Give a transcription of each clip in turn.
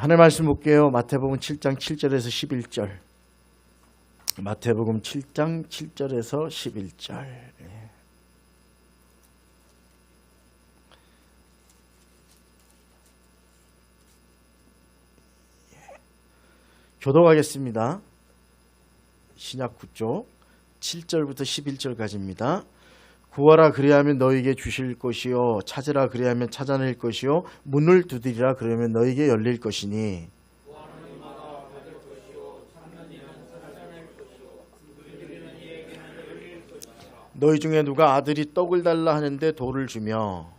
하나님 말씀 볼게요. 마태복음 7장 7절에서 11절. 마태복음 7장 7절에서 11절. 교독하겠습니다. 신약 9쪽 7절부터 11절까지입니다. 구하라 그리하면 너희에게 주실 것이요 찾으라 그리하면 찾아낼 것이요 문을 두드리라 그러면 너희에게 열릴 것이니 너희 중에 누가 아들이 떡을 달라 하는데 돌을 주며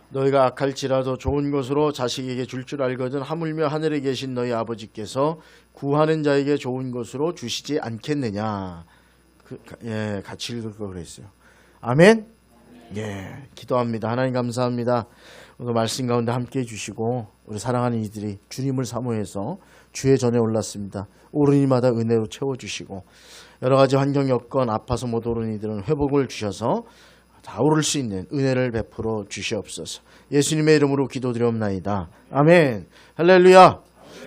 너희가 악할지라도 좋은 것으로 자식에게 줄 줄 알거든 하물며 하늘에 계신 너희 아버지께서 구하는 자에게 좋은 것으로 주시지 않겠느냐. 같이 읽을 거 그랬어요. 아멘. 기도합니다. 하나님 감사합니다. 오늘 말씀 가운데 함께해 주시고 우리 사랑하는 이들이 주님을 사모해서 주의 전에 올랐습니다. 오른 이마다 은혜로 채워주시고 여러 가지 환경 여건 아파서 못 오른 이들은 회복을 주셔서 다 오를 수 있는 은혜를 베풀어 주시옵소서. 예수님의 이름으로 기도드리옵나이다. 아멘. 할렐루야.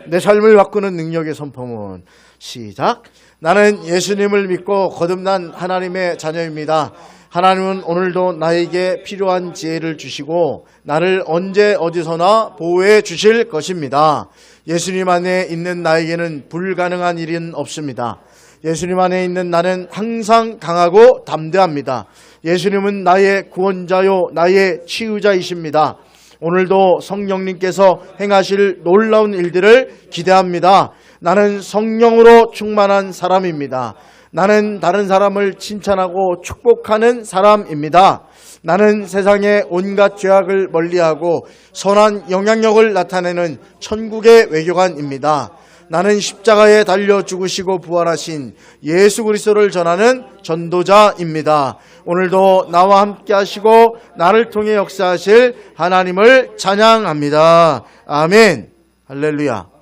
내 삶을 바꾸는 능력의 선포문. 시작. 나는 예수님을 믿고 거듭난 하나님의 자녀입니다. 하나님은 오늘도 나에게 필요한 지혜를 주시고 나를 언제 어디서나 보호해 주실 것입니다. 예수님 안에 있는 나에게는 불가능한 일은 없습니다. 예수님 안에 있는 나는 항상 강하고 담대합니다. 예수님은 나의 구원자요 나의 치유자이십니다. 오늘도 성령님께서 행하실 놀라운 일들을 기대합니다. 나는 성령으로 충만한 사람입니다. 나는 다른 사람을 칭찬하고 축복하는 사람입니다. 나는 세상의 온갖 죄악을 멀리하고 선한 영향력을 나타내는 천국의 외교관입니다. 나는 십자가에 달려 죽으시고 부활하신 예수 그리스도를 전하는 전도자입니다. 오늘도 나와 함께 하시고 나를 통해 역사하실 하나님을 찬양합니다. 아멘. 할렐루야.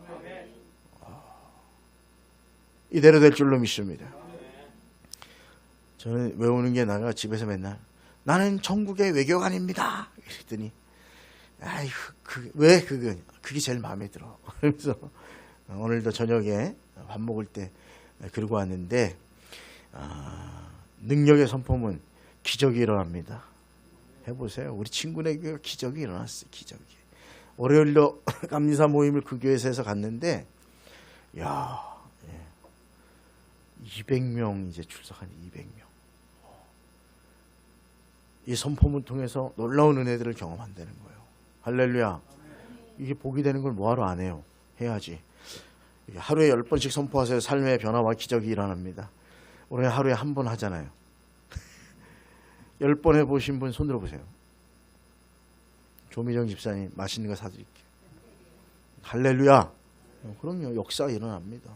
이대로 될 줄로 믿습니다. 저는 외우는 게 나가 집에서 맨날 나는 천국의 외교관입니다. 이랬더니 왜 그게 제일 마음에 들어. 그래서 오늘도 저녁에 밥 먹을 때 그러고 왔는데 능력의 선포문 기적이 일어납니다. 해보세요. 우리 친구네 교회가 기적이 일어났어요. 기적이. 월요일로 감리사 모임을 그 교회에서 해서 갔는데 200명 이제 출석한 200명. 이 선포문 통해서 놀라운 은혜들을 경험한다는 거예요. 할렐루야. 이게 복이 되는 걸 뭐하러 안 해요? 해야지. 하루에 10번씩 선포하세요. 삶의 변화와 기적이 일어납니다. 올해 하루에 한 번 하잖아요. 10번 해보신 분 손 들어보세요. 조미정 집사님 맛있는 거 사드릴게요. 할렐루야. 그럼요. 역사가 일어납니다.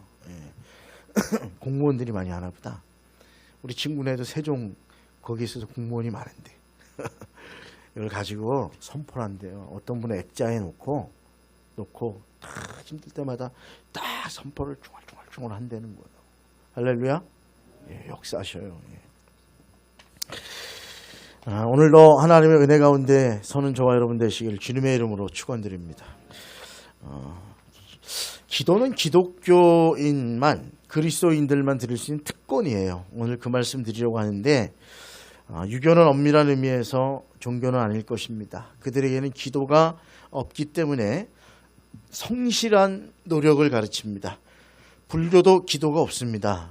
공무원들이 많이 하나 보다. 우리 친구네도 세종 거기 있어서 공무원이 많은데 이걸 가지고 선포를 한대요. 어떤 분은 액자에 놓고 다 힘들 때마다 딱 선포를 중얼중얼 한다는 거예요. 할렐루야. 역사하셔요. 오늘도 하나님의 은혜 가운데 서는 저와 여러분 되시길 주님의 이름으로 축원드립니다. 기도는 기독교인만 그리스도인들만 드릴 수 있는 특권이에요. 오늘 그 말씀 드리려고 하는데 유교는 엄밀한 의미에서 종교는 아닐 것입니다. 그들에게는 기도가 없기 때문에 성실한 노력을 가르칩니다. 불교도 기도가 없습니다.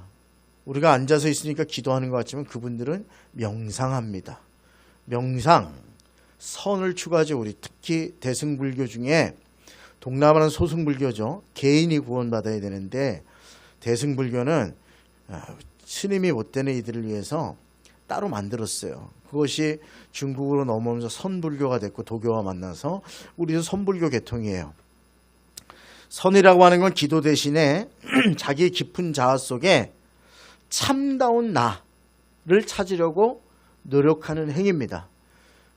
우리가 앉아서 있으니까 기도하는 것 같지만 그분들은 명상합니다. 명상, 선을 추구하죠. 우리 특히 대승불교 중에 동남아는 소승불교죠. 개인이 구원받아야 되는데 대승불교는 스님이 못 되는 이들을 위해서 따로 만들었어요. 그것이 중국으로 넘어오면서 선불교가 됐고 도교와 만나서 우리도 선불교 계통이에요. 선이라고 하는 건 기도 대신에 자기 깊은 자아 속에 참다운 나를 찾으려고 노력하는 행위입니다.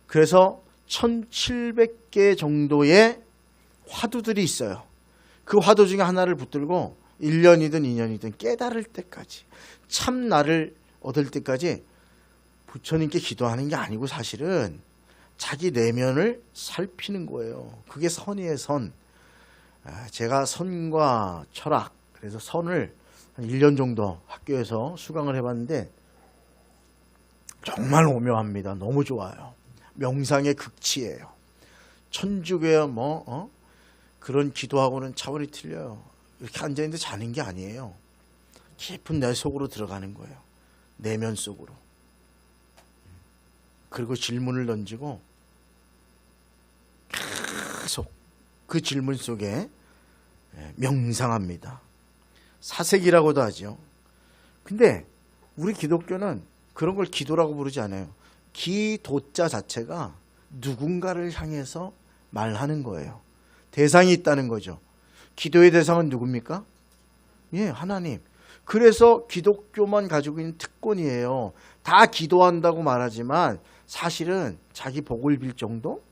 그래서 1700개 정도의 화두들이 있어요. 그 화두 중에 하나를 붙들고 1년이든 2년이든 깨달을 때까지 참 나를 얻을 때까지 부처님께 기도하는 게 아니고 사실은 자기 내면을 살피는 거예요. 그게 선이에요, 선. 제가 선과 철학, 그래서 선을 한 1년 정도 학교에서 수강을 해봤는데 정말 오묘합니다. 너무 좋아요. 명상의 극치예요. 천주교야 그런 기도하고는 차원이 틀려요. 이렇게 앉아있는데 자는 게 아니에요. 깊은 내 속으로 들어가는 거예요. 내면 속으로. 그리고 질문을 던지고 계속 그 질문 속에 명상합니다. 사색이라고도 하죠. 근데 우리 기독교는 그런 걸 기도라고 부르지 않아요. 기도자 자체가 누군가를 향해서 말하는 거예요. 대상이 있다는 거죠. 기도의 대상은 누굽니까? 예, 하나님. 그래서 기독교만 가지고 있는 특권이에요. 다 기도한다고 말하지만 사실은 자기 복을 빌 정도?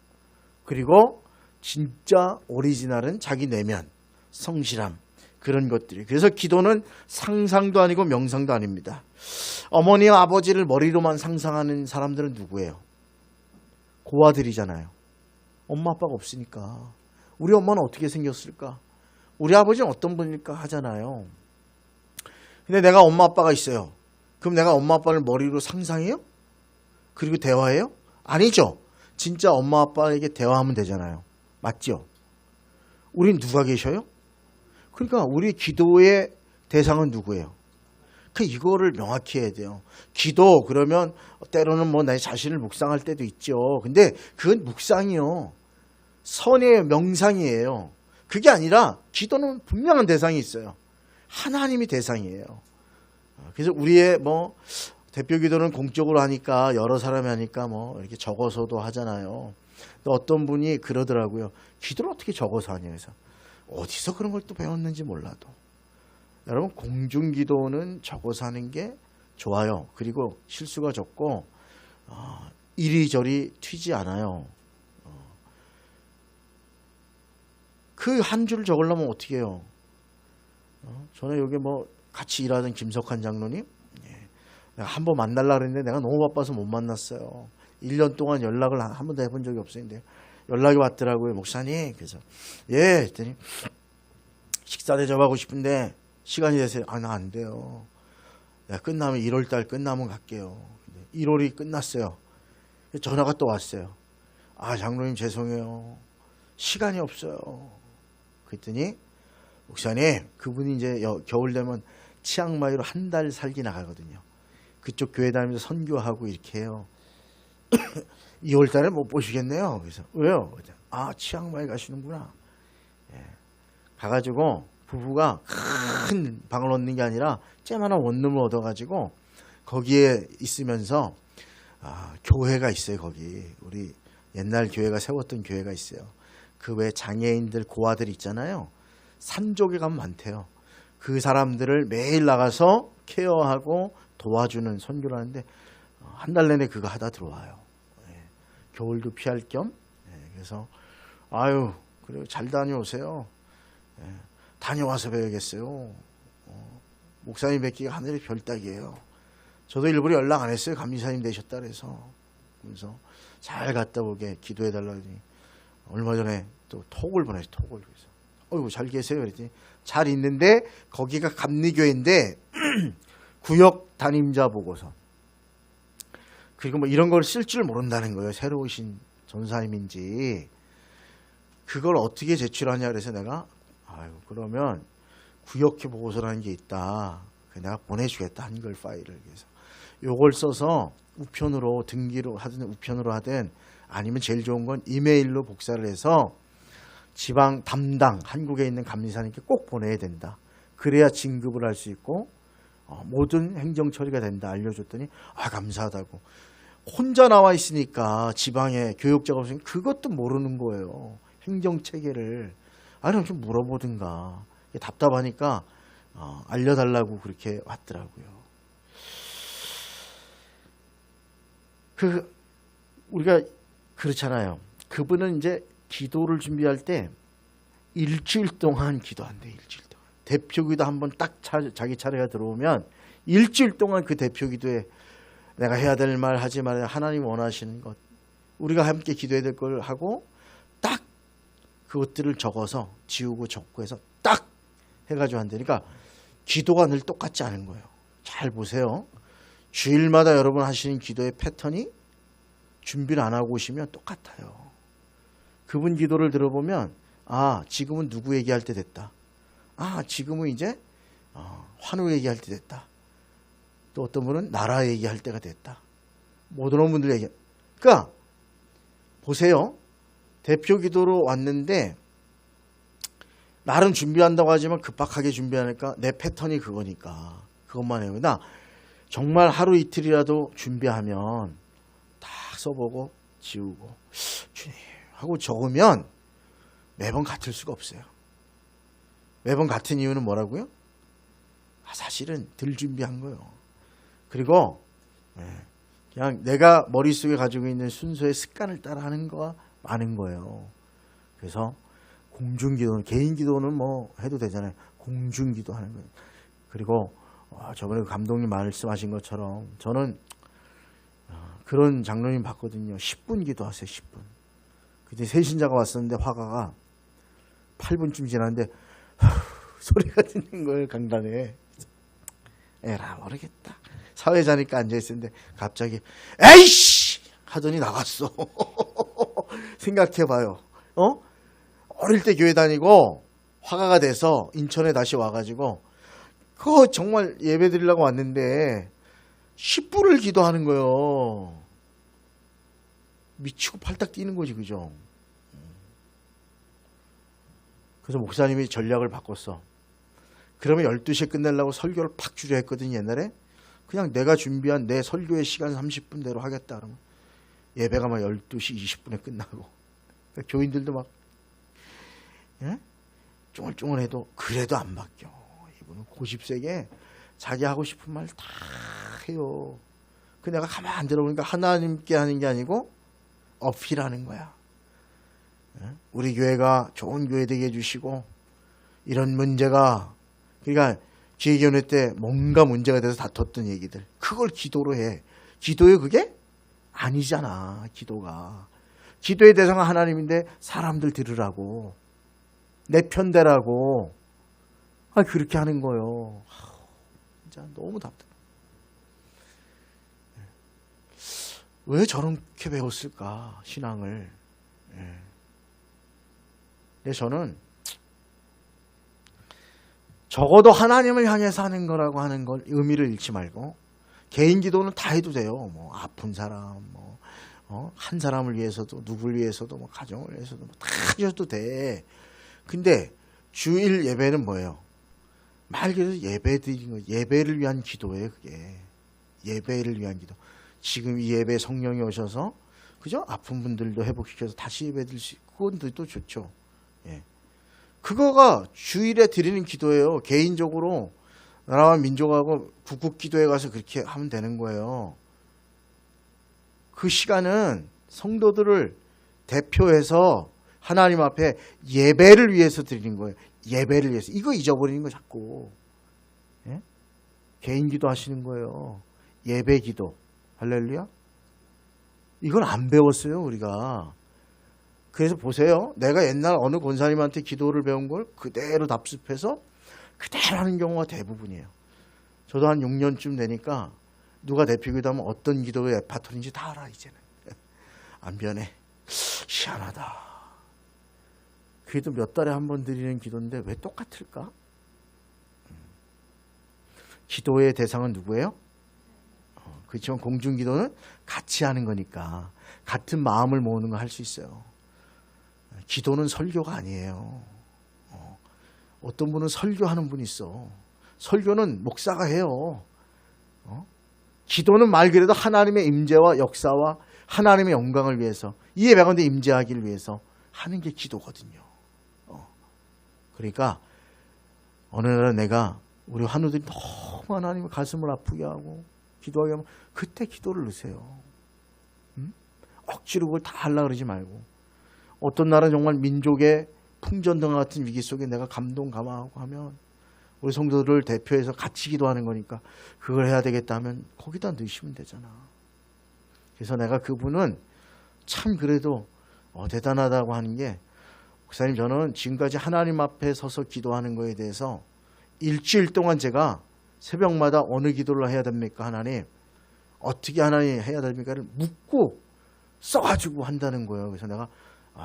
그리고 진짜 오리지널은 자기 내면, 성실함, 그런 것들이. 그래서 기도는 상상도 아니고 명상도 아닙니다. 어머니와 아버지를 머리로만 상상하는 사람들은 누구예요? 고아들이잖아요. 엄마 아빠가 없으니까. 우리 엄마는 어떻게 생겼을까? 우리 아버지는 어떤 분일까 하잖아요. 근데 내가 엄마 아빠가 있어요. 그럼 내가 엄마 아빠를 머리로 상상해요? 그리고 대화해요? 아니죠. 진짜 엄마 아빠에게 대화하면 되잖아요. 맞죠? 우린 누가 계셔요? 그러니까 우리 기도의 대상은 누구예요? 이거를 명확히 해야 돼요. 기도 그러면 때로는 내 자신을 묵상할 때도 있죠. 근데 그건 묵상이요. 선의 명상이에요. 그게 아니라 기도는 분명한 대상이 있어요. 하나님이 대상이에요. 그래서 우리의 대표 기도는 공적으로 하니까 여러 사람이 하니까 이렇게 적어서도 하잖아요. 또 어떤 분이 그러더라고요. 기도를 어떻게 적어서 하냐 해서 어디서 그런 걸 또 배웠는지 몰라도 여러분 공중기도는 적어서 하는 게 좋아요. 그리고 실수가 적고 이리저리 튀지 않아요. 그 한 줄 적으려면 어떻게 해요? 저는 여기 같이 일하던 김석환 장로님 내가 한번 만나려고 했는데 내가 너무 바빠서 못 만났어요. 1년 동안 연락을 한 번도 해본 적이 없었는데 연락이 왔더라고요. 목사님. 그래서 예 했더니 식사 대접하고 싶은데 시간이 되세요? 나 안 돼요. 내가 끝나면 1월달 끝나면 갈게요. 1월이 끝났어요. 전화가 또 왔어요. 장로님 죄송해요. 시간이 없어요. 그랬더니 목사님 그분이 이제 겨울 되면 치앙마이로 한 달 살기 나가거든요. 그쪽 교회 다니면서 선교하고 이렇게 해요. 2월 달에 못 보시겠네요. 그래서 왜요? 치앙마이 가시는구나. 가가지고 부부가 큰 방을 얻는 게 아니라 쬐만한 원룸을 얻어가지고 거기에 있으면서 교회가 있어요. 거기 우리 옛날 교회가 세웠던 교회가 있어요. 그 외 장애인들 고아들 있잖아요. 산족에 가면 많대요. 그 사람들을 매일 나가서 케어하고 도와주는 선교를 하는데 한 달 내내 그거 하다 들어와요. 겨울도 피할 겸. 그래서 그래요. 잘 다녀오세요. 다녀와서 뵈야겠어요. 목사님 뵙기가 하늘의 별따기예요. 저도 일부러 연락 안 했어요. 감리사님 되셨다 그래서. 그래서 잘 갔다 오게 기도해달라고 하더니 얼마 전에 또 톡을 보내서 톡을. 그래서 잘 계세요. 그랬더니 잘 있는데 거기가 감리교회인데 구역 담임자 보고서. 그리고 이런 걸 쓸 줄 모른다는 거예요. 새로 오신 전사님인지. 그걸 어떻게 제출하냐 그래서 내가 그러면 구역회 보고서라는 게 있다. 내가 보내주겠다. 한글 파일을. 그래서 요걸 써서 우편으로 등기로 하든 우편으로 하든 아니면 제일 좋은 건 이메일로 복사를 해서 지방 담당 한국에 있는 감리사님께 꼭 보내야 된다. 그래야 진급을 할 수 있고 모든 행정 처리가 된다. 알려줬더니 감사하다고. 혼자 나와 있으니까 지방에 교육자가 없으니까 그것도 모르는 거예요. 행정체계를. 그럼 좀 물어보든가. 답답하니까 알려달라고 그렇게 왔더라고요. 우리가 그렇잖아요. 그분은 이제 기도를 준비할 때 일주일 동안 기도한대. 일주일 동안. 대표기도 한번 딱 자기 차례가 들어오면 일주일 동안 그 대표기도에 내가 해야 될 말 하지 말아야 하나님 원하시는 것 우리가 함께 기도해야 될 걸 하고 딱 그것들을 적어서 지우고 적고 해서 딱 해가지고 한다니까 기도가 늘 똑같지 않은 거예요. 잘 보세요. 주일마다 여러분 하시는 기도의 패턴이 준비를 안 하고 오시면 똑같아요. 그분 기도를 들어보면 아 지금은 누구 얘기할 때 됐다. 아 지금은 이제 환우 얘기할 때 됐다. 또 어떤 분은 나라 얘기할 때가 됐다. 모든 분들 얘기. 그러니까 보세요. 대표 기도로 왔는데 나름 준비한다고 하지만 급박하게 준비하니까 내 패턴이 그거니까 그것만 해요. 나 정말 하루 이틀이라도 준비하면 다 써보고 지우고 주님 하고 적으면 매번 같을 수가 없어요. 매번 같은 이유는 뭐라고요? 사실은 덜 준비한 거예요. 그리고 그냥 내가 머릿속에 가지고 있는 순서의 습관을 따라 하는 거가 많은 거예요. 그래서 공중기도는 개인기도는 뭐 해도 되잖아요. 공중기도 하는 거예요. 그리고 저번에 감독님 말씀하신 것처럼 저는 그런 장로님 봤거든요. 10분 기도하세요. 10분. 그때 새신자가 왔었는데 화가가 8분쯤 지났는데 소리가 듣는 거예요. 강단에. 에라 모르겠다. 사회자니까 앉아있었는데 갑자기 에이씨 하더니 나갔어. 생각해봐요. 어릴 때 교회 다니고 화가가 돼서 인천에 다시 와가지고 그거 정말 예배 드리려고 왔는데 10분을 기도하는 거예요. 미치고 팔딱 뛰는 거지, 그죠? 그래서 목사님이 전략을 바꿨어. 그러면 12시에 끝내려고 설교를 팍 줄여 했거든요, 옛날에. 그냥 내가 준비한 내 설교의 시간 30분대로 하겠다 그러면 예배가 막 12시 20분에 끝나고 그러니까 교인들도 막 쫑얼쫑얼해도 그래도 안 바뀌어. 이분은 고집세게 자기 하고 싶은 말 다 해요. 그 내가 가만 안 들어보니까 하나님께 하는 게 아니고 어필하는 거야. 우리 교회가 좋은 교회 되게 해주시고 이런 문제가 그러니까 지혜교회 때 뭔가 문제가 돼서 다퉜던 얘기들 그걸 기도로 해. 기도에 그게 아니잖아. 기도가 기도의 대상은 하나님인데 사람들 들으라고 내 편대라고 그렇게 하는 거예요. 진짜 너무 답답해. 왜 저렇게 배웠을까 신앙을. 근데 저는 적어도 하나님을 향해서 하는 거라고 하는 걸 의미를 잃지 말고 개인 기도는 다 해도 돼요. 뭐 아픈 사람, 한 사람을 위해서도 누구를 위해서도 뭐 가정을 위해서도 뭐 다 하셔도 돼. 근데 주일 예배는 뭐예요? 말 그대로 예배 드리는 거, 예배를 위한 기도예요. 그게 예배를 위한 기도. 지금 이 예배 성령이 오셔서 그죠? 아픈 분들도 회복시켜서 다시 예배 드릴 수 있고 그건 또 좋죠. 예. 그거가 주일에 드리는 기도예요. 개인적으로 나라와 민족하고 국국 기도에 가서 그렇게 하면 되는 거예요. 그 시간은 성도들을 대표해서 하나님 앞에 예배를 위해서 드리는 거예요. 예배를 위해서. 이거 잊어버리는 거 자꾸. 예? 개인 기도 하시는 거예요. 예배 기도. 할렐루야. 이걸 안 배웠어요 우리가. 그래서 보세요. 내가 옛날 어느 권사님한테 기도를 배운 걸 그대로 답습해서 그대로 하는 경우가 대부분이에요. 저도 한 6년쯤 되니까 누가 대표기도 하면 어떤 기도의 패턴인지 다 알아 이제는. 안 변해. 희한하다. 그래도 몇 달에 한 번 드리는 기도인데 왜 똑같을까? 기도의 대상은 누구예요? 그렇지만 공중기도는 같이 하는 거니까 같은 마음을 모으는 거 할 수 있어요. 기도는 설교가 아니에요. 어떤 분은 설교하는 분이 있어. 설교는 목사가 해요. 기도는 말 그대로 하나님의 임재와 역사와 하나님의 영광을 위해서 이 예배 가운데 임재하기를 위해서 하는 게 기도거든요. 그러니까 어느 날 내가 우리 환우들이 너무 하나님의 가슴을 아프게 하고 기도하게 하면 그때 기도를 넣으세요. 억지로 그걸 다 하려고 그러지 말고 어떤 날은 정말 민족의 풍전등 같은 위기 속에 내가 감동감화하고 하면 우리 성도들을 대표해서 같이 기도하는 거니까 그걸 해야 되겠다 하면 거기다 넣으시면 되잖아. 그래서 내가 그분은 참 그래도 대단하다고 하는 게, 목사님 저는 지금까지 하나님 앞에 서서 기도하는 거에 대해서 일주일 동안 제가 새벽마다 어느 기도를 해야 됩니까? 하나님 어떻게 하나님 해야 됩니까를 묻고 써가지고 한다는 거예요. 그래서 내가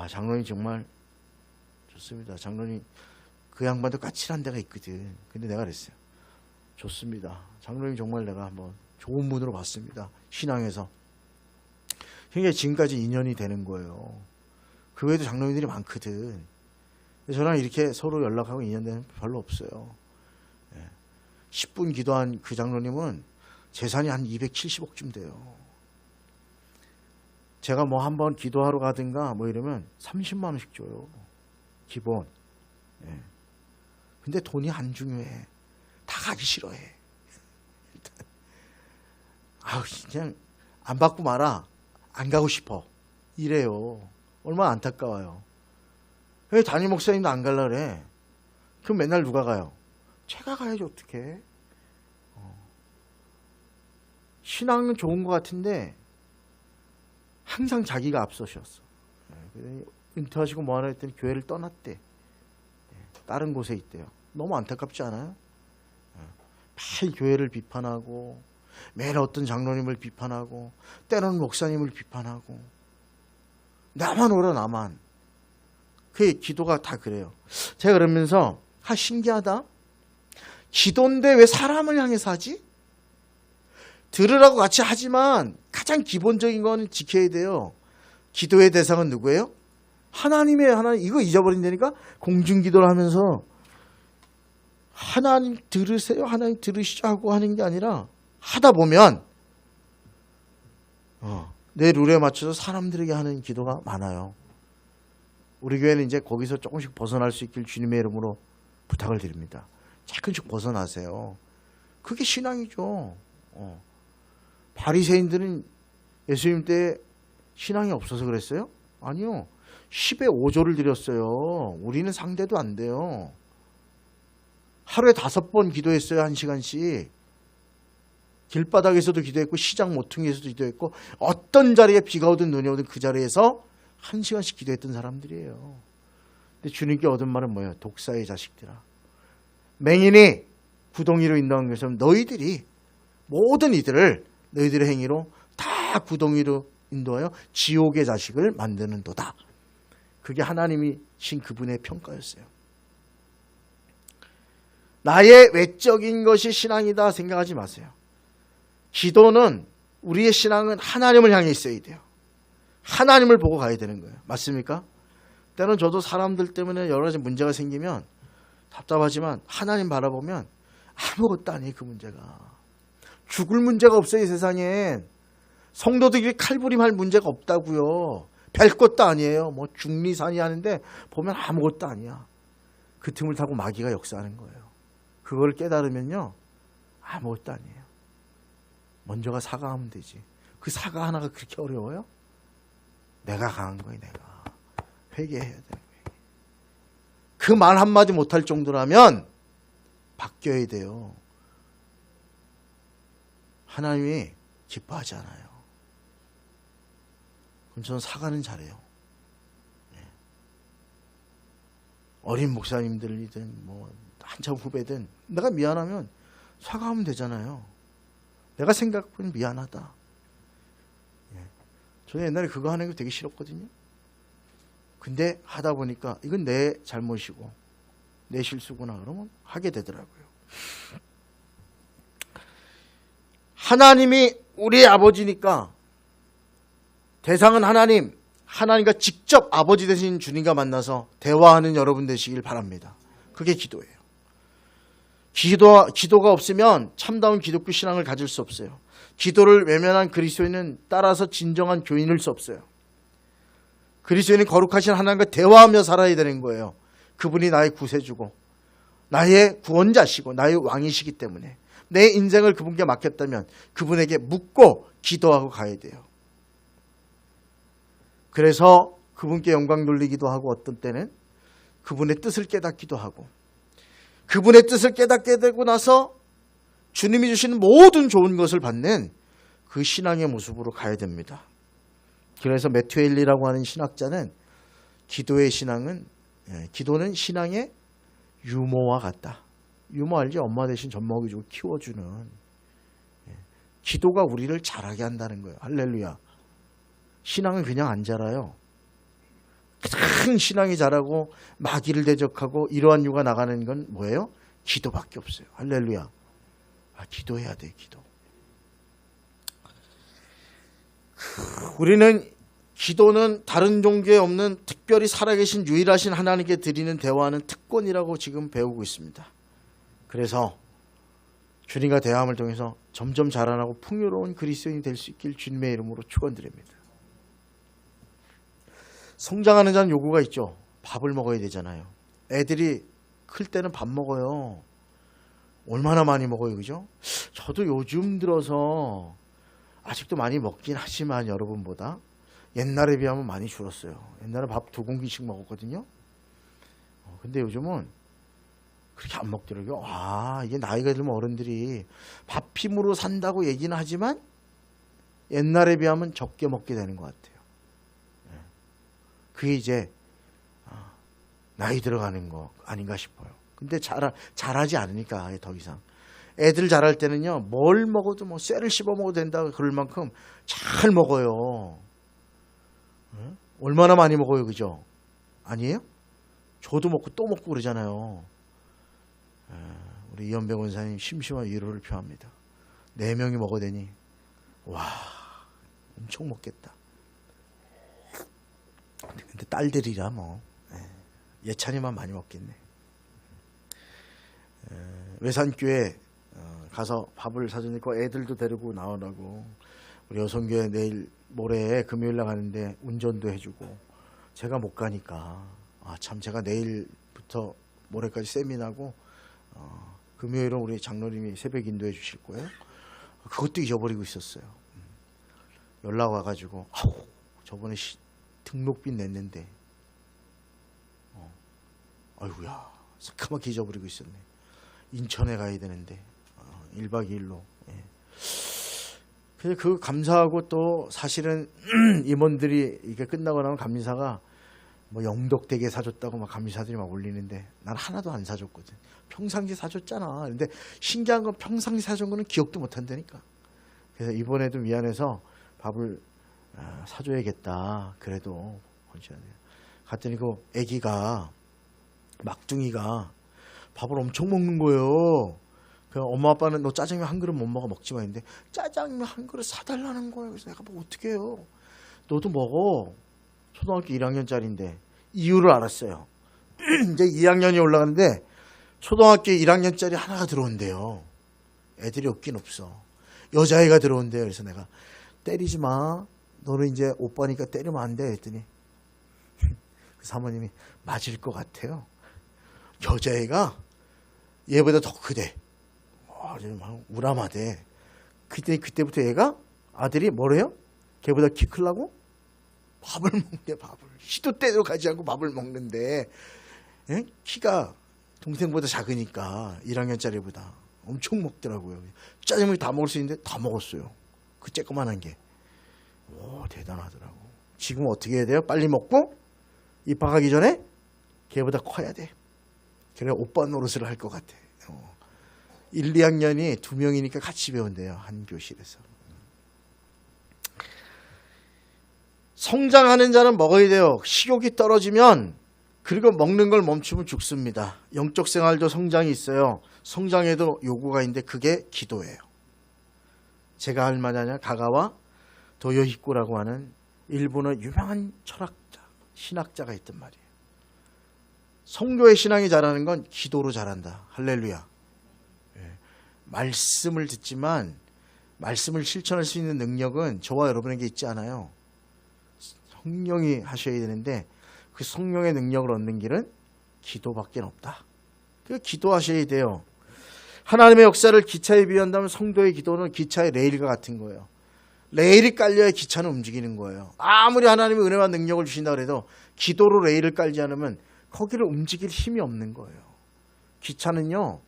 장로님 정말 좋습니다. 장로님 그 양반도 까칠한 데가 있거든. 근데 내가 그랬어요. 좋습니다. 장로님 정말 내가 한번 좋은 분으로 봤습니다. 신앙에서. 그게 지금까지 인연이 되는 거예요. 그 외에도 장로님들이 많거든. 저랑 이렇게 서로 연락하고 인연되는 별로 없어요. 10분 기도한 그 장로님은 재산이 한 270억쯤 돼요. 제가 뭐 한번 기도하러 가든가 뭐 이러면 30만 원씩 줘요. 기본. 근데 돈이 안 중요해. 다 가기 싫어해. 일단 그냥 안 받고 말아. 안 가고 싶어. 이래요. 얼마나 안타까워요. 왜 담임 목사님도 안 갈라 그래? 그럼 맨날 누가 가요? 제가 가야지 어떡해. 신앙은 좋은 것 같은데 항상 자기가 앞서셨어. 은퇴하시고 뭐하나 했더니 교회를 떠났대. 다른 곳에 있대요. 너무 안타깝지 않아요? 매일 교회를 비판하고 매일 어떤 장로님을 비판하고 때로는 목사님을 비판하고 나만 오라 나만. 그 기도가 다 그래요. 제가 그러면서 신기하다. 기도인데 왜 사람을 향해서 하지? 들으라고 같이 하지만 가장 기본적인 거는 지켜야 돼요. 기도의 대상은 누구예요? 하나님 이거 잊어버린다니까. 공중기도를 하면서 하나님 들으세요, 하나님 들으시죠 하고 하는 게 아니라 하다 보면 내 룰에 맞춰서 사람들에게 하는 기도가 많아요. 우리 교회는 이제 거기서 조금씩 벗어날 수 있길 주님의 이름으로 부탁을 드립니다. 조금씩 벗어나세요. 그게 신앙이죠. 바리새인들은 예수님 때 신앙이 없어서 그랬어요? 아니요. 10에 5조를 드렸어요. 우리는 상대도 안 돼요. 하루에 5번 기도했어요. 1시간씩. 길바닥에서도 기도했고 시장 모퉁이에서도 기도했고 어떤 자리에 비가 오든 눈이 오든 그 자리에서 1시간씩 기도했던 사람들이에요. 근데 주님께 얻은 말은 뭐예요? 독사의 자식들아. 맹인이 구덩이로 인도한 것처럼 너희들이 모든 이들을 너희들의 행위로 다 구덩이로 인도하여 지옥의 자식을 만드는도다. 그게 하나님이 신 그분의 평가였어요. 나의 외적인 것이 신앙이다 생각하지 마세요. 기도는 우리의 신앙은 하나님을 향해 있어야 돼요. 하나님을 보고 가야 되는 거예요. 맞습니까? 때로는 저도 사람들 때문에 여러 가지 문제가 생기면 답답하지만 하나님 바라보면 아무것도 아니에요. 그 문제가. 죽을 문제가 없어요. 이 세상엔. 성도들이 칼부림할 문제가 없다고요. 별 것도 아니에요. 뭐 중리산이 하는데 보면 아무것도 아니야. 그 틈을 타고 마귀가 역사하는 거예요. 그걸 깨달으면요. 아무것도 아니에요. 먼저가 사과하면 되지. 그 사과 하나가 그렇게 어려워요? 내가 강한 거예요. 내가. 회개해야 되는 거예요. 그 말 한마디 못할 정도라면 바뀌어야 돼요. 하나님이 기뻐하지 않아요. 그럼 저는 사과는 잘해요. 어린 목사님들이든 뭐 한참 후배든 내가 미안하면 사과하면 되잖아요. 내가 생각하면 미안하다. 저는 옛날에 그거 하는 게 되게 싫었거든요. 근데 하다 보니까 이건 내 잘못이고 내 실수구나 그러면 하게 되더라고요. 하나님이 우리의 아버지니까 대상은 하나님과 직접 아버지 되신 주님과 만나서 대화하는 여러분 되시길 바랍니다. 그게 기도예요. 기도가 없으면 참다운 기독교 신앙을 가질 수 없어요. 기도를 외면한 그리스도인은 따라서 진정한 교인일 수 없어요. 그리스도인은 거룩하신 하나님과 대화하며 살아야 되는 거예요. 그분이 나의 구세주고 나의 구원자시고 나의 왕이시기 때문에 내 인생을 그분께 맡겼다면 그분에게 묻고 기도하고 가야 돼요. 그래서 그분께 영광 돌리기도 하고 어떤 때는 그분의 뜻을 깨닫기도 하고 그분의 뜻을 깨닫게 되고 나서 주님이 주시는 모든 좋은 것을 받는 그 신앙의 모습으로 가야 됩니다. 그래서 매튜엘리라고 하는 신학자는 기도의 신앙은 기도는 신앙의 유모와 같다. 유모 알지? 엄마 대신 젖 먹여주고 키워주는. 기도가 우리를 자라게 한다는 거예요. 할렐루야. 신앙은 그냥 안 자라요. 큰 신앙이 자라고 마귀를 대적하고 이러한 유가 나가는 건 뭐예요? 기도밖에 없어요. 할렐루야. 기도해야 돼. 기도. 우리는 기도는 다른 종교에 없는 특별히 살아계신 유일하신 하나님께 드리는 대화하는 특권이라고 지금 배우고 있습니다. 그래서 주님과 대화함을 통해서 점점 자라나고 풍요로운 그리스도인이 될 수 있길 주님의 이름으로 축원드립니다. 성장하는 자는 요구가 있죠. 밥을 먹어야 되잖아요. 애들이 클 때는 밥 먹어요. 얼마나 많이 먹어요, 그죠? 저도 요즘 들어서 아직도 많이 먹긴 하지만 여러분보다 옛날에 비하면 많이 줄었어요. 옛날에 밥 2공기씩 먹었거든요. 근데 요즘은 그렇게 안 먹더라고요. 이게 나이가 들면 어른들이 밥 힘으로 산다고 얘기는 하지만 옛날에 비하면 적게 먹게 되는 것 같아요. 그게 이제 나이 들어가는 거 아닌가 싶어요. 근데 잘하지 않으니까 더 이상. 애들 자랄 때는요, 뭘 먹어도 뭐 쇠를 씹어 먹어도 된다 그럴 만큼 잘 먹어요. 얼마나 많이 먹어요, 그죠? 아니에요? 저도 먹고 또 먹고 그러잖아요. 우리 이현배 원사님 심심한 위로를 표합니다. 4명이 먹어대니 와 엄청 먹겠다. 근데 딸들이라 뭐 예찬이만 많이 먹겠네. 외산교회 가서 밥을 사주니까 애들도 데리고 나오라고. 우리 여성교회 내일 모레 금요일날 가는데 운전도 해주고. 제가 못 가니까 참 제가 내일부터 모레까지 세미나고 금요일은 우리 장로님이 새벽 인도해 주실 거예요. 그것도 잊어버리고 있었어요. 연락 와가지고 저번에 등록비 냈는데 아이고야 새까맣게 잊어버리고 있었네. 인천에 가야 되는데 1박 2일로. 그래서 그 감사하고 또 사실은 임원들이 이게 끝나고 나면 감리사가 뭐 영덕대게 사줬다고 막 감리사들이 막 올리는데 난 하나도 안 사줬거든. 평상시 사줬잖아. 근데 신기한 건 평상시 사준 거는 기억도 못 한다니까. 그래서 이번에도 미안해서 밥을 사줘야겠다. 그래도 갔더니 그 애기가 막둥이가 밥을 엄청 먹는 거예요. 그 엄마 아빠는 너 짜장면 한 그릇 못 먹어 먹지 마 했는데 짜장면 한 그릇 사달라는 거예요. 그래서 내가 뭐 어떻게 해요. 너도 먹어. 초등학교 1학년짜리인데 이유를 알았어요. 이제 2학년이 올라가는데 초등학교 1학년짜리 하나가 들어온대요. 애들이 없긴 없어. 여자애가 들어온대요. 그래서 내가 때리지 마. 너는 이제 오빠니까 때리면 안 돼. 했더니 그 사모님이 맞을 것 같아요. 여자애가 얘보다 더 크대. 우람하대. 그때부터 얘가 아들이 뭐래요? 걔보다 키 크려고 밥을 먹는데 밥을. 시도 때도 가지 않고 밥을 먹는데 키가 동생보다 작으니까 1학년짜리보다 엄청 먹더라고요. 짜장면 다 먹을 수 있는데 다 먹었어요. 그 쬐끄만한 게. 대단하더라고. 지금 어떻게 해야 돼요? 빨리 먹고 입학하기 전에 걔보다 커야 돼. 그래 오빠 노릇을 할 것 같아. 1, 2학년이 2명이니까 같이 배운대요. 한 교실에서. 성장하는 자는 먹어야 돼요. 식욕이 떨어지면 그리고 먹는 걸 멈추면 죽습니다. 영적 생활도 성장이 있어요. 성장에도 요구가 있는데 그게 기도예요. 제가 할 말이 아니라 가가와 도요히코라고 하는 일본의 유명한 철학자, 신학자가 있단 말이에요. 성교의 신앙이 자라는 건 기도로 자란다. 할렐루야. 말씀을 듣지만 말씀을 실천할 수 있는 능력은 저와 여러분에게 있지 않아요. 성령이 하셔야 되는데 그 성령의 능력을 얻는 길은 기도밖에 없다. 그 기도하셔야 돼요. 하나님의 역사를 기차에 비유한다면 성도의 기도는 기차의 레일과 같은 거예요. 레일이 깔려야 기차는 움직이는 거예요. 아무리 하나님의 은혜와 능력을 주신다 그래도 기도로 레일을 깔지 않으면 거기를 움직일 힘이 없는 거예요. 기차는요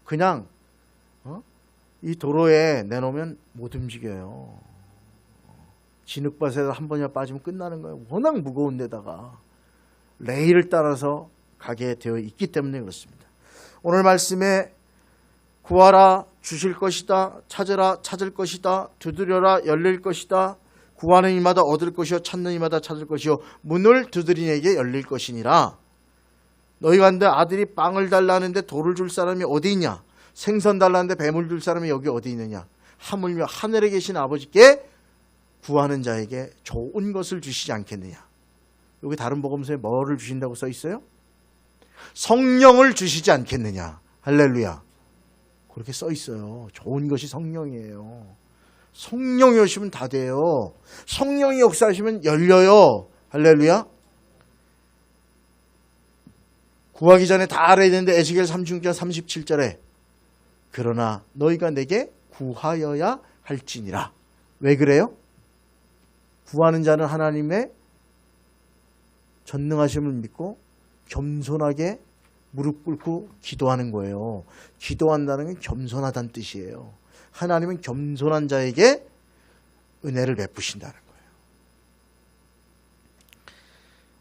그냥 이 도로에 내놓으면 못 움직여요. 진흙밭에서 한 번이나 빠지면 끝나는 거예요. 워낙 무거운 데다가 레일을 따라서 가게 되어 있기 때문에 그렇습니다. 오늘 말씀에 구하라 주실 것이다. 찾으라 찾을 것이다. 두드려라 열릴 것이다. 구하는 이마다 얻을 것이요 찾는 이마다 찾을 것이요 문을 두드린 이에게 열릴 것이니라. 너희가 한데 아들이 빵을 달라는데 돌을 줄 사람이 어디 있냐? 생선 달라는데 뱀을 줄 사람이 여기 어디 있느냐? 하물며 하늘에 계신 아버지께 구하는 자에게 좋은 것을 주시지 않겠느냐? 여기 다른 복음서에 뭐를 주신다고 써 있어요? 성령을 주시지 않겠느냐? 할렐루야. 그렇게 써 있어요. 좋은 것이 성령이에요. 성령이 오시면 다 돼요. 성령이 역사하시면 열려요. 할렐루야. 구하기 전에 다 알아야 되는데 에스겔 36장 37절에 그러나 너희가 내게 구하여야 할지니라. 왜 그래요? 구하는 자는 하나님의 전능하심을 믿고 겸손하게 무릎 꿇고 기도하는 거예요. 기도한다는 건 겸손하다는 뜻이에요. 하나님은 겸손한 자에게 은혜를 베푸신다는 거예요.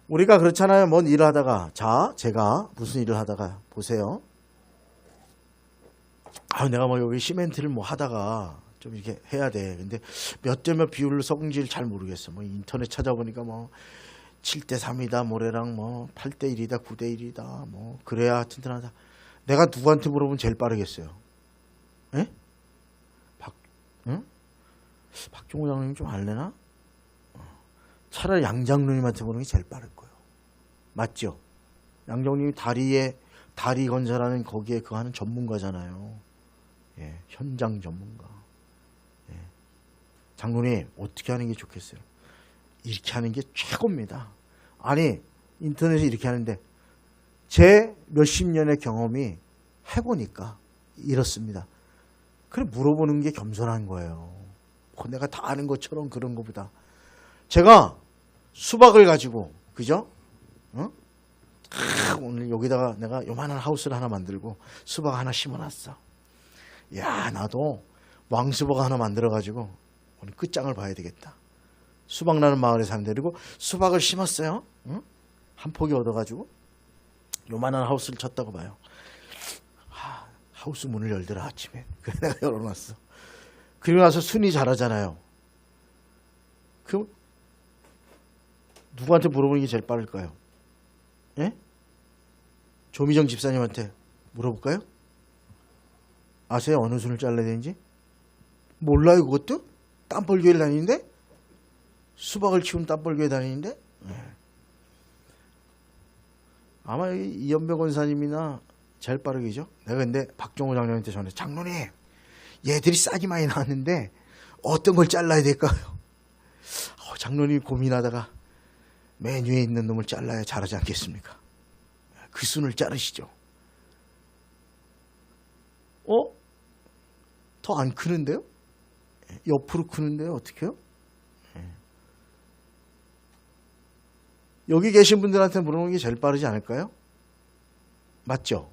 우리가 그렇잖아요. 뭔 일을 하다가 제가 무슨 일을 하다가 보세요. 내가 뭐 여기 시멘트를 뭐 하다가 좀 이렇게 해야 돼. 근데 몇 대 몇 비율로 섞은지를 잘 모르겠어. 뭐 인터넷 찾아보니까 뭐 7대 3이다 모래랑 뭐 8대 1이다 9대 1이다 뭐 그래야 튼튼하다. 내가 누구한테 물어보면 제일 빠르겠어요? 예? 박종호 장로님 좀 알래나? 차라리 양 장로님한테 보는 게 제일 빠를 거예요. 맞죠? 양 장로님이 다리 건설하는 거기에 그거 하는 전문가잖아요. 예, 현장 전문가. 예. 장로님 어떻게 하는 게 좋겠어요? 이렇게 하는 게 최고입니다. 아니 인터넷에 이렇게 하는데 제 몇십 년의 경험이 해보니까 이렇습니다. 그래 물어보는 게 겸손한 거예요. 내가 다 아는 것처럼 그런 것보다 제가 수박을 가지고 그죠? 오늘 여기다가 내가 요만한 하우스를 하나 만들고 수박 하나 심어놨어. 야 나도 왕수박 하나 만들어가지고 오늘 끝장을 봐야 되겠다. 수박 나는 마을에 사람 데리고 수박을 심었어요. 한 포기 얻어가지고 요만한 하우스를 쳤다고 봐요. 하우스 문을 열더라 아침에. 그래 내가 열어놨어. 그리고 나서 순이 자라잖아요. 그럼 누구한테 물어보는 게 제일 빠를까요? 예? 조미정 집사님한테 물어볼까요? 아세요? 어느 순을 잘라야 되는지? 몰라요 그것도? 땀벌교에 다니는데? 수박을 키우는 땀벌교에 다니는데? 예. 아마 여기 이연배 권사님이나 제일 빠르겠죠? 내가 근데 박종호 장로님한테 전해 장로님 얘들이 싹이 많이 나왔는데 어떤 걸 잘라야 될까요? 장로님이 고민하다가 맨 위에 있는 놈을 잘라야 잘하지 않겠습니까? 그 순을 자르시죠. 더 안 크는데요? 옆으로 크는데요? 어떻게요? 여기 계신 분들한테 물어보는 게 제일 빠르지 않을까요? 맞죠?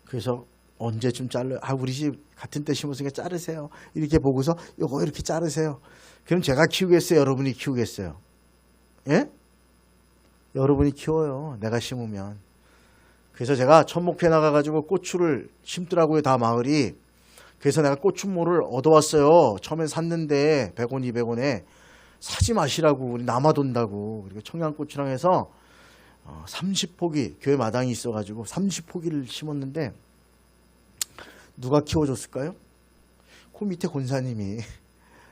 그래서 언제쯤 잘라요? 우리 집 같은 때 심었으니까 자르세요. 이렇게 보고서 요거 이렇게 자르세요. 그럼 제가 키우겠어요? 여러분이 키우겠어요? 예? 여러분이 키워요. 내가 심으면. 그래서 제가 천목회 나가가지고 고추를 심더라고요. 다 마을이. 그래서 내가 고추모를 얻어왔어요. 처음엔 샀는데 100원, 200원에 사지 마시라고. 우리 남아돈다고. 그리고 청양고추랑 해서 30포기 교회 마당이 있어가지고 30포기를 심었는데 누가 키워줬을까요? 그 밑에 권사님이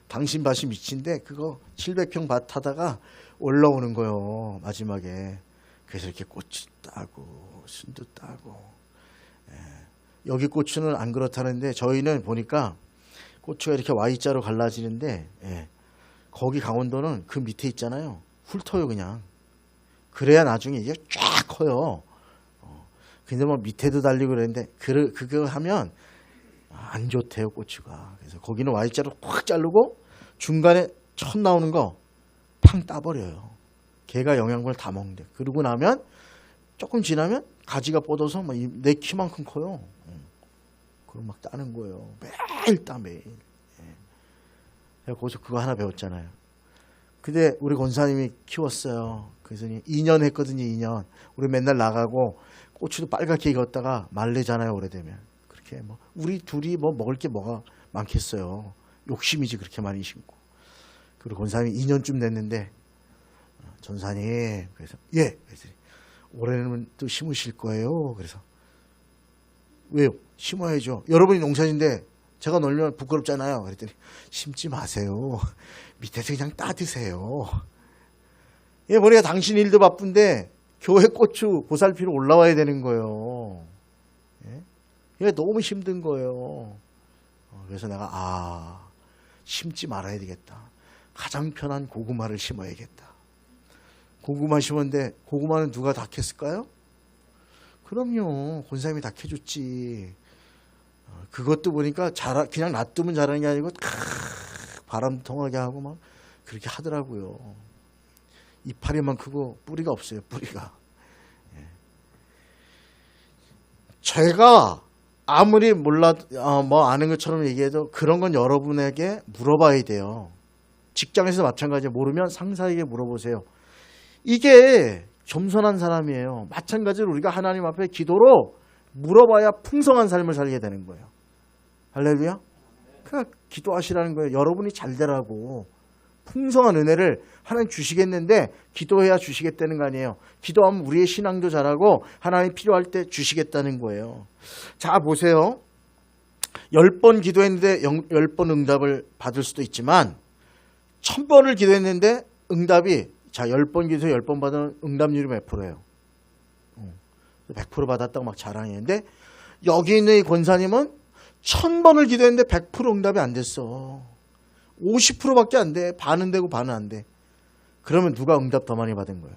당신 밭이 미친데 그거 700평 밭 하다가 올라오는 거요. 마지막에. 그래서 이렇게 고추 따고 순도 따고. 예. 여기 고추는 안 그렇다는데 저희는 보니까 고추가 이렇게 Y자로 갈라지는데 예. 거기 강원도는 그 밑에 있잖아요. 훑어요 그냥. 그래야 나중에 이게 쫙 커요. 근데 뭐 밑에도 달리고 그랬는데 그거 하면 안 좋대요 고추가. 그래서 거기는 Y자로 확 자르고 중간에 첫 나오는 거 팡 따버려요. 걔가 영양분을 다 먹는데. 그러고 나면 조금 지나면 가지가 뻗어서 내 키만큼 커요. 그럼 막 따는 거예요. 매일 따 매일. 거기서 그거 하나 배웠잖아요. 근데 우리 권사님이 키웠어요. 그래서 2년 했거든요. 2년. 우리 맨날 나가고 고추도 빨갛게 익었다가 말리잖아요. 오래되면. 그렇게 뭐 우리 둘이 뭐 먹을 게 뭐가 많겠어요. 욕심이지 그렇게 많이 심고. 그리고 권사님이 2년쯤 됐는데 전사님 그래서 예. 그랬더니 올해는 또 심으실 거예요. 그래서 왜요? 심어야죠. 여러분이 농사인데 제가 놀면 부끄럽잖아요. 그랬더니 심지 마세요. 밑에서 그냥 따드세요. 예, 머리가 당신 일도 바쁜데 교회 고추 보살피러 올라와야 되는 거예요. 예? 이게 너무 힘든 거예요. 그래서 내가 심지 말아야 되겠다. 가장 편한 고구마를 심어야겠다. 고구마 심었는데 고구마는 누가 다 캤을까요? 그럼요. 권사님이 다 캐줬지. 그것도 보니까 그냥 놔두면 자라는 게 아니고 바람 통하게 하고 막 그렇게 하더라고요. 이파리만 크고 뿌리가 없어요. 뿌리가. 제가 아무리 뭐 아는 것처럼 얘기해도 그런 건 여러분에게 물어봐야 돼요. 직장에서 마찬가지에 모르면 상사에게 물어보세요. 이게 겸손한 사람이에요. 마찬가지로 우리가 하나님 앞에 기도로 물어봐야 풍성한 삶을 살게 되는 거예요. 할렐루야. 그러니까 기도하시라는 거예요. 여러분이 잘 되라고. 풍성한 은혜를 하나님 주시겠는데 기도해야 주시겠다는 거 아니에요. 기도하면 우리의 신앙도 자라고 하나님 필요할 때 주시겠다는 거예요. 자 보세요. 10번 기도했는데 10번 응답을 받을 수도 있지만 1000번을 기도했는데 응답이 10번 기도해서 10번 받은 응답률이 몇 프로예요? 100% 받았다고 막 자랑했는데 여기 있는 이 권사님은 1000번을 기도했는데 100% 응답이 안 됐어. 50%밖에 안 돼. 반은 되고 반은 안 돼. 그러면 누가 응답 더 많이 받은 거예요?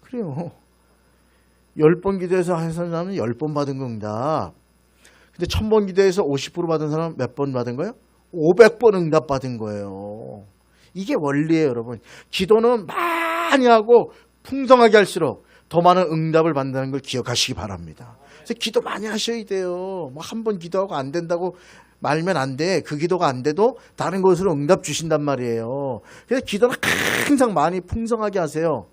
그래요. 10번 기도해서 한 사람은 10번 받은 거 응답. 근데 1000번 기도해서 50% 받은 사람은 몇 번 받은 거예요? 500번 응답 받은 거예요. 이게 원리예요, 여러분. 기도는 많이 하고 풍성하게 할수록 더 많은 응답을 받는다는 걸 기억하시기 바랍니다. 그래서 기도 많이 하셔야 돼요. 뭐 한 번 기도하고 안 된다고 말면 안 돼. 그 기도가 안 돼도 다른 것으로 응답 주신단 말이에요. 그래서 기도는 항상 많이 풍성하게 하세요.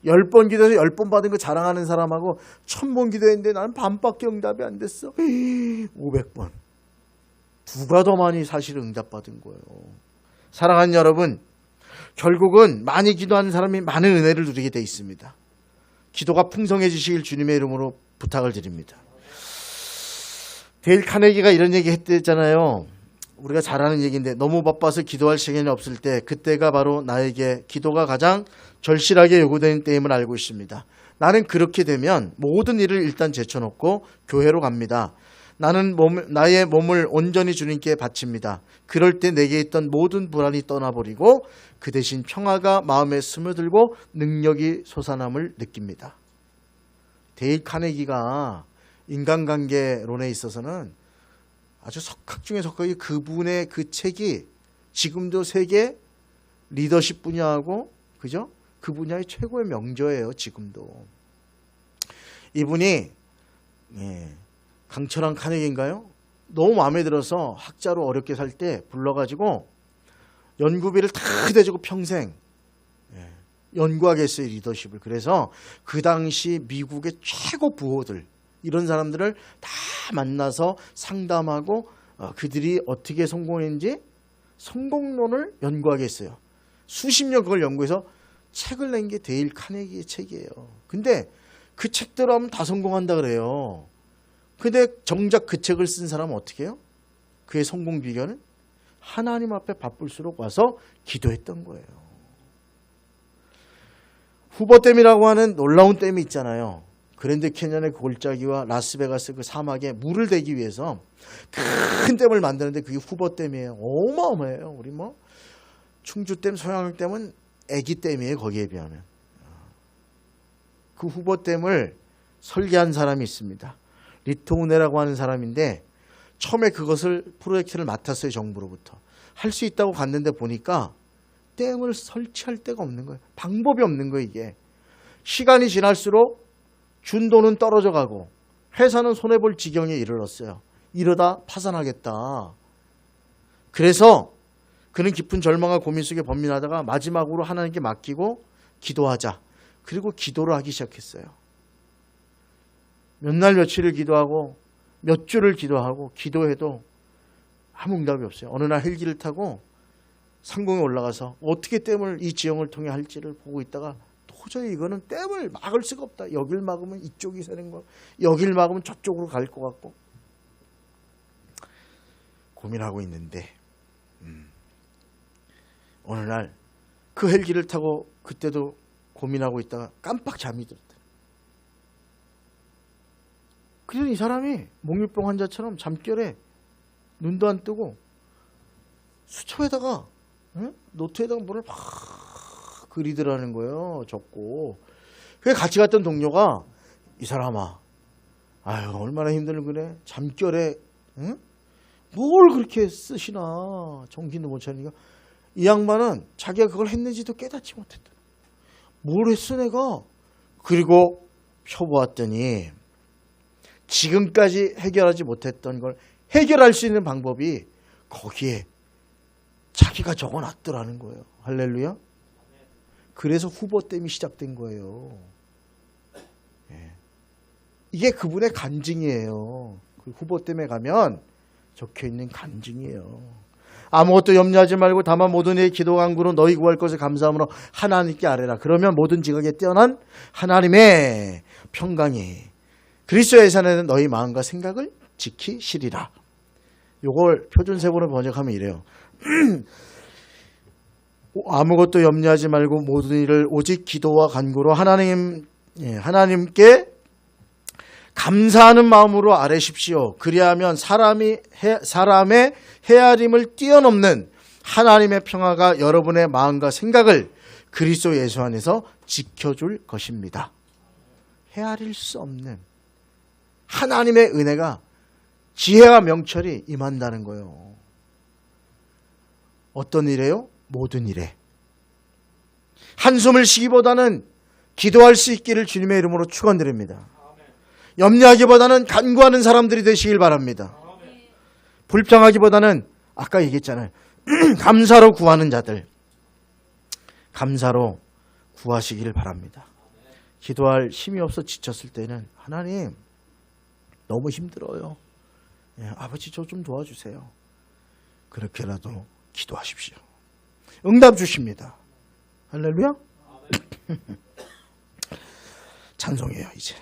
10번 기도해서 10번 받은 거 자랑하는 사람하고 1000번 기도했는데 나는 반밖에 응답이 안 됐어. 500번. 누가 더 많이 사실 응답받은 거예요. 사랑하는 여러분, 결국은 많이 기도하는 사람이 많은 은혜를 누리게 돼 있습니다. 기도가 풍성해지시길 주님의 이름으로 부탁을 드립니다. 데일 카네기가 이런 얘기 했댔잖아요. 우리가 잘 아는 얘기인데 너무 바빠서 기도할 시간이 없을 때 그때가 바로 나에게 기도가 가장 절실하게 요구되는 때임을 알고 있습니다. 나는 그렇게 되면 모든 일을 일단 제쳐놓고 교회로 갑니다. 나는 나의 몸을 온전히 주님께 바칩니다. 그럴 때 내게 있던 모든 불안이 떠나버리고 그 대신 평화가 마음에 스며들고 능력이 솟아남을 느낍니다. 데일 카네기가 인간관계론에 있어서는 아주 석학 중에 석학이 그분의 그 책이 지금도 세계 리더십 분야하고 그죠? 그 분야의 최고의 명저예요. 지금도. 이분이 강철한 카네기인가요? 너무 마음에 들어서 학자로 어렵게 살 때 불러가지고 연구비를 다 대주고 평생 연구하게 했어요. 리더십을. 그래서 그 당시 미국의 최고 부호들 이런 사람들을 다 만나서 상담하고 그들이 어떻게 성공했는지 성공론을 연구하게 했어요. 수십 년 그걸 연구해서 책을 낸 게 데일 카네기의 책이에요. 근데 그 책대로 하면 다 성공한다 그래요. 근데 정작 그 책을 쓴 사람은 어떻게 해요? 그의 성공 비결은 하나님 앞에 바쁠수록 와서 기도했던 거예요. 후보댐이라고 하는 놀라운 댐이 있잖아요. 그랜드 캐년의 골짜기와 라스베가스 그 사막에 물을 대기 위해서 큰 댐을 만드는데 그게 후보댐이에요. 어마어마해요. 우리 뭐 충주댐, 소양댐은 애기 댐이에요. 거기에 비하면. 그 후보댐을 설계한 사람이 있습니다. 리토우네라고 하는 사람인데 처음에 그것을 프로젝트를 맡았어요. 정부로부터. 할 수 있다고 갔는데 보니까 댐을 설치할 데가 없는 거예요. 방법이 없는 거예요. 이게. 시간이 지날수록 준 돈은 떨어져 가고 회사는 손해볼 지경에 이르렀어요. 이러다 파산하겠다. 그래서 그는 깊은 절망과 고민 속에 번민하다가 마지막으로 하나님께 맡기고 기도하자. 그리고 기도를 하기 시작했어요. 몇 날 며칠을 기도하고 몇 주를 기도하고 기도해도 아무 응답이 없어요. 어느 날 헬기를 타고 상공에 올라가서 어떻게 댐을 이 지형을 통해 할지를 보고 있다가 도저히 이거는 댐을 막을 수가 없다. 여길 막으면 이쪽이 새는 거, 여길 막으면 저쪽으로 갈 것 같고 고민하고 있는데 어느 날 그 헬기를 타고 그때도 고민하고 있다가 깜빡 잠이 들었다. 그래서 이 사람이 목류병 환자처럼 잠결에 눈도 안 뜨고 수초에다가 노트에다가 뭐를 막 그리더라는 거예요. 적고. 그래서 같이 갔던 동료가 이 사람아, 아유 얼마나 힘들고 그래. 잠결에 뭘 그렇게 쓰시나. 정신도 못 차리니까 이 양반은 자기가 그걸 했는지도 깨닫지 못했다. 뭘 했어 내가. 그리고 펴보았더니 지금까지 해결하지 못했던 걸 해결할 수 있는 방법이 거기에 자기가 적어놨더라는 거예요. 할렐루야. 그래서 후보댐이 시작된 거예요. 이게 그분의 간증이에요. 그 후보댐에 가면 적혀있는 간증이에요. 아무것도 염려하지 말고 다만 모든 일에 기도 간구로 너희 구할 것을 감사함으로 하나님께 아뢰라. 그러면 모든 지각에 뛰어난 하나님의 평강이 그리스도의 산에는 너희 마음과 생각을 지키시리라. 요걸 표준세번호 번역하면 이래요. 아무것도 염려하지 말고 모든 일을 오직 기도와 간구로 하나님께 감사하는 마음으로 아뢰십시오. 그리하면 사람의 헤아림을 뛰어넘는 하나님의 평화가 여러분의 마음과 생각을 그리스도 예수 안에서 지켜줄 것입니다. 헤아릴 수 없는 하나님의 은혜가 지혜와 명철이 임한다는 거예요. 어떤 일에요? 모든 일에. 한숨을 쉬기보다는 기도할 수 있기를 주님의 이름으로 축원드립니다. 염려하기보다는 간구하는 사람들이 되시길 바랍니다. 불평하기보다는 아까 얘기했잖아요. 감사로 구하는 자들. 감사로 구하시기를 바랍니다. 기도할 힘이 없어 지쳤을 때는 하나님 너무 힘들어요. 아버지 저 좀 도와주세요. 그렇게라도 기도하십시오. 응답 주십니다. 할렐루야. 찬송해요 이제.